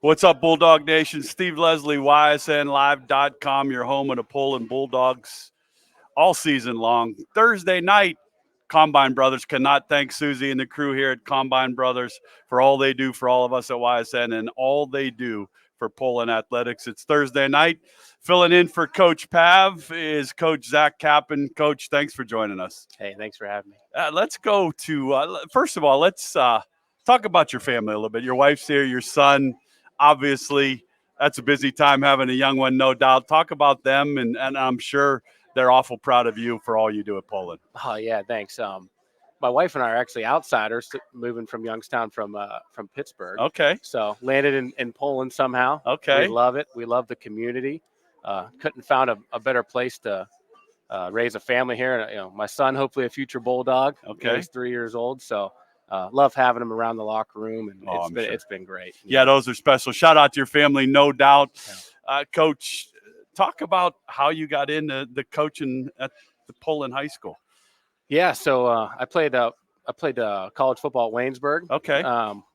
What's up, Bulldog Nation? Steve Leslie, YSNLive.com, your home of the Poland Bulldogs all season long. Thursday night, Combine Brothers. Cannot thank Susie and the crew here at Combine Brothers for all they do for all of us at YSN and all they do for Poland athletics. It's Thursday night. Filling in for Coach Pav is Coach Zac Capan. Coach, thanks for joining us. Hey, thanks for having me. Let's go to, first of all, let's talk about your family a little bit. Your wife's here, your son. Obviously, that's a busy time having a young one, no doubt. Talk about them, and I'm sure they're awful proud of you for all you do at Poland. Oh yeah, thanks. My wife and I are actually outsiders, moving from Youngstown from Pittsburgh. Okay. So landed in Poland somehow. Okay. We love it. We love the community. Couldn't found a better place to raise a family here. My son, hopefully a future Bulldog. Okay. He's 3 years old, so love having him around the locker room, and it's been great. Yeah, those are special. Shout out to your family, no doubt. Yeah. Coach, talk about how you got into the coaching at the Poland High School. Yeah, so I played college football at Waynesburg. Okay.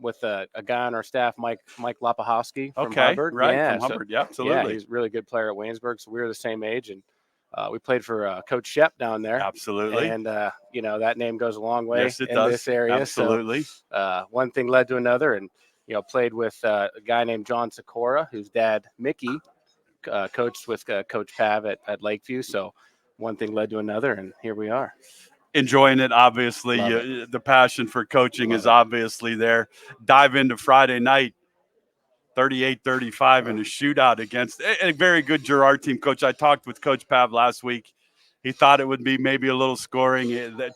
With a guy on our staff, Mike Lapahowski from okay. Hubbard. Right, yeah, from Hubbard. Yeah, absolutely. Yeah, he's a really good player at Waynesburg, so we were the same age, and we played for Coach Shep down there. Absolutely. And that name goes a long way yes, it in does. this area. Absolutely. So one thing led to another, and played with a guy named John Sikora, whose dad Mickey coached with Coach Pav at Lakeview. So one thing led to another, and here we are. Enjoying it, obviously. The passion for coaching is obviously there. Dive into Friday night, 38-35 in a shootout against a very good Girard team. Coach, I talked with Coach Pav last week. He thought it would be maybe a little scoring,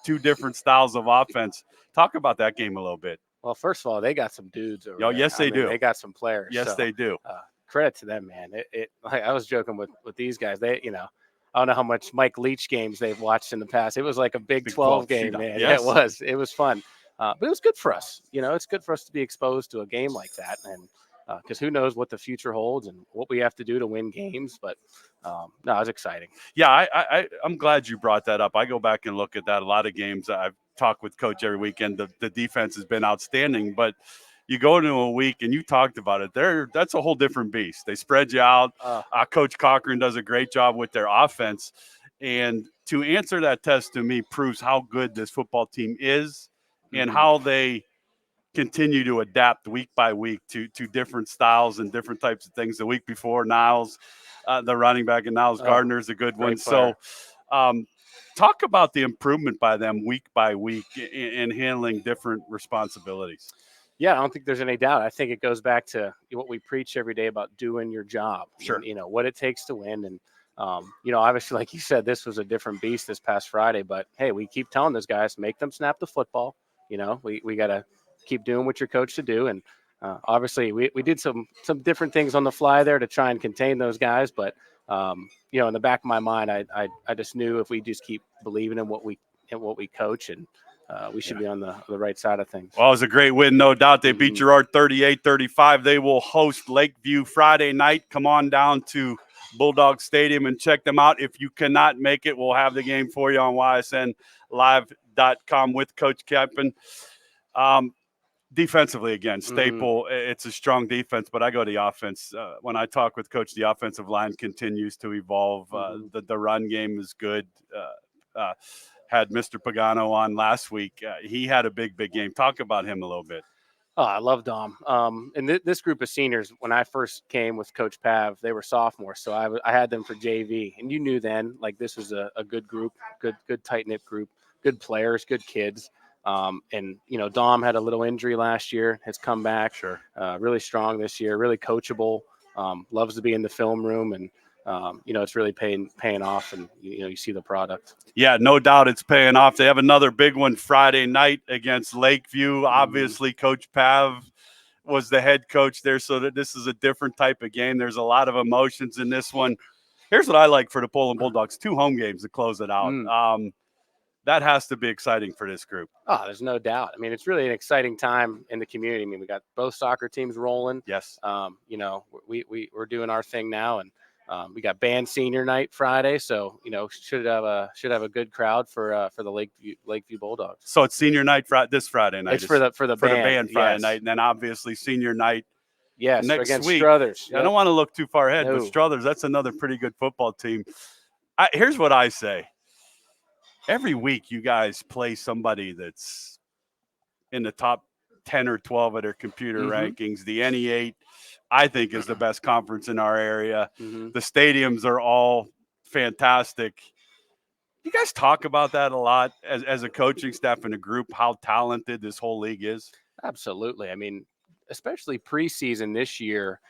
two different styles of offense. Talk about that game a little bit. Well, first of all, they got some dudes over there. Yes, they do. They got some players. Yes, they do. Credit to them, man. I was joking with these guys. They, I don't know how much Mike Leach games they've watched in the past. It was like a Big 12 game, man. Yes. Yeah, it was fun. But it was good for us. It's good for us to be exposed to a game like that. And because who knows what the future holds and what we have to do to win games. But no, it was exciting. Yeah, I'm glad you brought that up. I go back and look at that. A lot of games I've talked with Coach every weekend. The defense has been outstanding, but you go into a week and you talked about it. That's a whole different beast. They spread you out. Coach Cochran does a great job with their offense. And to answer that test to me proves how good this football team is and how they continue to adapt week by week to different styles and different types of things. The week before, Niles, the running back, and Niles Gardner is a good one. Player. So talk about the improvement by them week by week in handling different responsibilities. Yeah, I don't think there's any doubt. I think it goes back to what we preach every day about doing your job. Sure. And, what it takes to win. And, obviously, like you said, this was a different beast this past Friday. But, hey, we keep telling those guys, make them snap the football. We got to keep doing what you're coached to do. And obviously, we did some different things on the fly there to try and contain those guys. But, in the back of my mind, I just knew if we just keep believing in what we coach and we should be on the right side of things. Well, it was a great win, no doubt. They beat Girard 38-35. They will host Lakeview Friday night. Come on down to Bulldog Stadium and check them out. If you cannot make it, we'll have the game for you on YSNLive.com with Coach Capan. Defensively, again, staple. It's a strong defense, but I go to the offense. When I talk with Coach, the offensive line continues to evolve. The run game is good. Had Mr. Pagano on last week. He had a big game. Talk about him a little bit. Oh, I love Dom. And this group of seniors, when I first came with Coach Pav, they were sophomores. So I had them for JV. And you knew then, like, this was a good group, good tight-knit group, good players, good kids. And, Dom had a little injury last year, has come back. Sure. Really strong this year, really coachable, loves to be in the film room. And, it's really paying off, and you see the product. Yeah, no doubt it's paying off. They have another big one Friday night against Lakeview. Obviously, Coach Pav was the head coach there, so that this is a different type of game. There's a lot of emotions in this one. Here's what I like for the Poland Bulldogs: 2 home games to close it out. That has to be exciting for this group. Oh, there's no doubt. I mean, it's really an exciting time in the community. I mean, we got both soccer teams rolling. Yes. We're doing our thing now, and we got band senior night Friday, so should have a good crowd for the Lakeview Bulldogs. So it's senior night this Friday night. It's for the band Friday night, and then obviously senior night. Yes, next against week. Struthers. I Yep. don't want to look too far ahead, No. but Struthers, that's another pretty good football team. Here's what I say. Every week you guys play somebody that's in the top 10 or 12 of their computer rankings. The NE8, I think, is the best conference in our area. The stadiums are all fantastic. You guys talk about that a lot as a coaching staff and a group, how talented this whole league is? Absolutely. I mean, especially preseason this year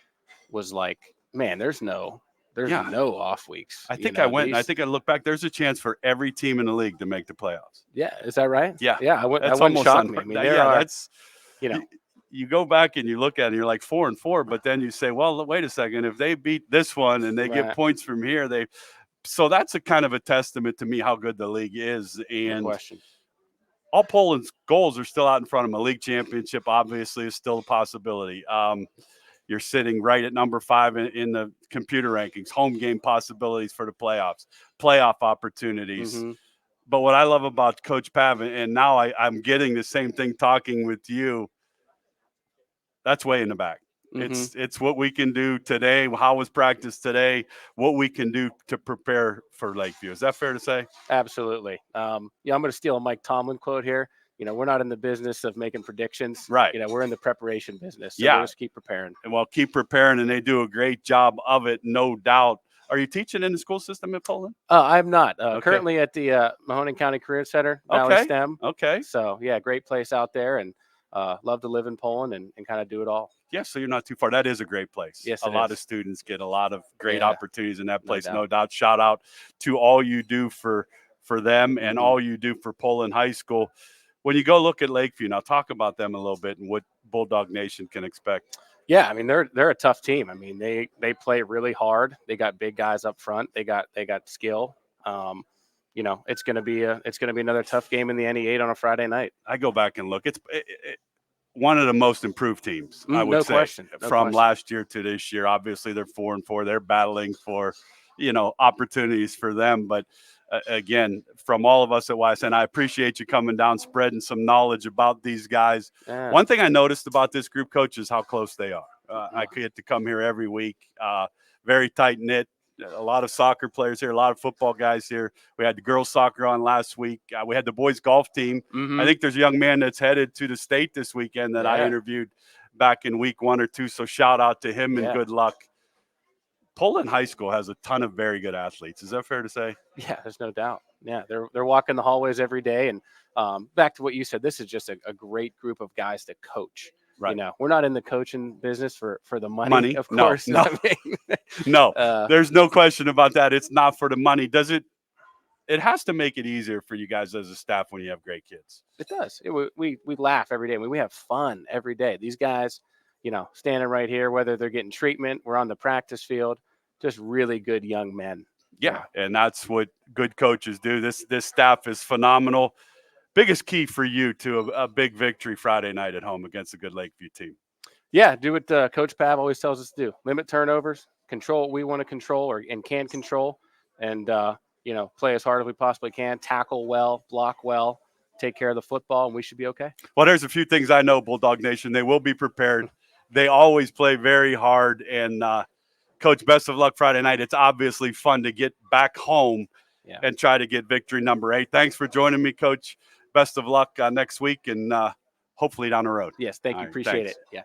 was like, man, there's no off weeks. I think I looked back. There's a chance for every team in the league to make the playoffs. Yeah, is that right? Yeah, yeah. That's that wouldn't shock me. I mean, there are. That's you go back and you look at it, and you're like 4-4, but then you say, well, wait a second. If they beat this one and they get points from here, so that's a kind of a testament to me how good the league is. And no question. All Poland's goals are still out in front of them. A league championship obviously is still a possibility. You're sitting right at number 5 in the computer rankings, home game possibilities for the playoffs, playoff opportunities. But what I love about Coach Pav, and now I'm getting the same thing talking with you, that's way in the back. It's what we can do today, how was practice today, what we can do to prepare for Lakeview. Is that fair to say? Absolutely. I'm going to steal a Mike Tomlin quote here. We're not in the business of making predictions. Right. We're in the preparation business. So we'll just keep preparing. Well, keep preparing, and they do a great job of it, no doubt. Are you teaching in the school system in Poland? I'm not. Currently at the Mahoning County Career Center, Valley STEM. Okay. So, great place out there, and love to live in Poland and kind of do it all. Yeah, so you're not too far. That is a great place. Yes, a lot is. of students get a lot of great opportunities in that place, No doubt. Shout out to all you do for them and all you do for Poland High School. When you go look at Lakeview, now talk about them a little bit and what Bulldog Nation can expect. Yeah, I mean they're a tough team. I mean they play really hard. They got big guys up front. They got skill. It's gonna be another tough game in the NE8 on a Friday night. I go back and look. It's one of the most improved teams, I would say, from last year to this year. Obviously, they're 4-4. They're battling for, opportunities for them. But again, from all of us at YSN, I appreciate you coming down, spreading some knowledge about these guys. Yeah. One thing I noticed about this group, Coach, is how close they are. I get to come here every week. Very tight knit. A lot of soccer players here, a lot of football guys here. We had the girls soccer on last week. We had the boys golf team. I think there's a young man that's headed to the state this weekend that I interviewed back in week 1 or 2. So shout out to him and good luck. Poland High School has a ton of very good athletes. Is that fair to say? Yeah, there's no doubt. Yeah, they're walking the hallways every day. And back to what you said, this is just a great group of guys to coach. Right. We're not in the coaching business for the money, of course. No. No, there's no question about that. It's not for the money. Does it? It has to make it easier for you guys as a staff when you have great kids. It does. We laugh every day. We have fun every day. These guys, standing right here, whether they're getting treatment, we're on the practice field, just really good young men. Yeah, and that's what good coaches do. This staff is phenomenal. Biggest key for you to a big victory Friday night at home against a good Lakeview team? Yeah, do what Coach Pav always tells us to do. Limit turnovers, control what we want to control and can control, and play as hard as we possibly can, tackle well, block well, take care of the football, and we should be okay. Well, there's a few things I know, Bulldog Nation. They will be prepared. They always play very hard. And, Coach, best of luck Friday night. It's obviously fun to get back home and try to get victory number 8. Thanks for joining me, Coach. Best of luck next week and hopefully down the road. Yes, thank you. Appreciate it. Yeah.